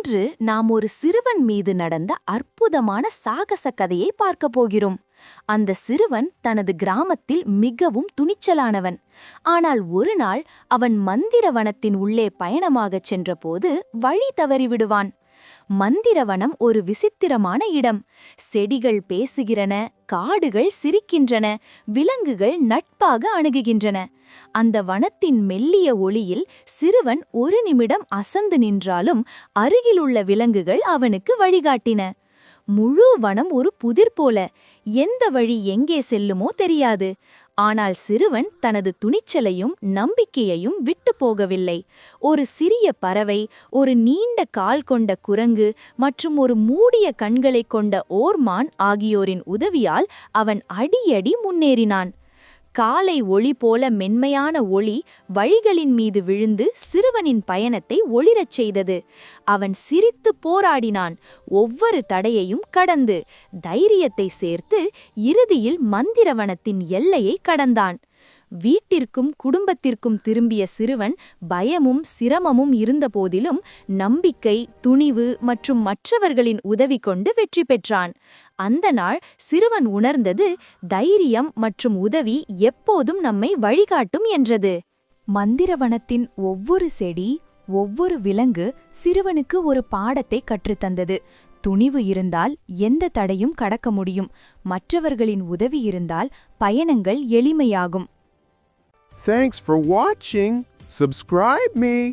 இன்று நாம் ஒரு சிறுவன் மீது நடந்த அற்புதமான சாகச கதையை பார்க்கப் போகிறோம். அந்த சிறுவன் தனது கிராமத்தில் மிகவும் துணிச்சலானவன். ஆனால் ஒரு நாள் அவன் மந்திரவனத்தின் உள்ளே பயணமாகச் சென்றபோது வழி தவறிவிடுவான். மந்திரவனம் ஒரு விசித்திரமான இடம். செடிகள் பேசுகிறன, காடுகள் சிரிக்கின்றன, விலங்குகள் நட்பாக அணுகுகின்றன. அந்த வனத்தின் மெல்லிய ஒளியில் சிறுவன் ஒரு நிமிடம் அசந்து நின்றாலும் அருகிலுள்ள விலங்குகள் அவனுக்கு வழிகாட்டின. முழு வனம் ஒரு புதிர் போல, எந்த வழி எங்கே செல்லுமோ தெரியாது. ஆனால் சிறுவன் தனது துணிச்சலையும் நம்பிக்கையையும் விட்டு போகவில்லை. ஒரு சிறிய பறவை, ஒரு நீண்ட கால் கொண்ட குரங்கு மற்றும் ஒரு மூடிய கண்களைக் கொண்ட ஓர்மான் ஆகியோரின் உதவியால் அவன் அடியடி முன்னேறினான். காலை ஒளி போல மென்மையான ஒளி வழிகளின் மீது விழுந்து சிறுவனின் பயணத்தை ஒளிரச் செய்தது. அவன் சிரித்து போராடினான், ஒவ்வொரு தடையையும் கடந்து தைரியத்தை சேர்த்து இறுதியில் மந்திரவனத்தின் எல்லையை கடந்தான். வீட்டிற்கும் குடும்பத்திற்கும் திரும்பிய சிறுவன் பயமும் சிரமமும் இருந்தபோதிலும் நம்பிக்கை, துணிவு மற்றும் மற்றவர்களின் உதவி கொண்டு வெற்றி பெற்றான். அந்த நாள் சிறுவன் உணர்ந்தது, தைரியம் மற்றும் உதவி எப்போதும் நம்மை வழிகாட்டும் என்றது. மந்திரவனத்தின் ஒவ்வொரு செடி, ஒவ்வொரு விலங்கு சிறுவனுக்கு ஒரு பாடத்தை கற்றுத்தந்தது. துணிவு இருந்தால் எந்த தடையும் கடக்க முடியும். மற்றவர்களின் உதவி இருந்தால் பயணங்கள் எளிமையாகும். Thanks for watching. Subscribe me.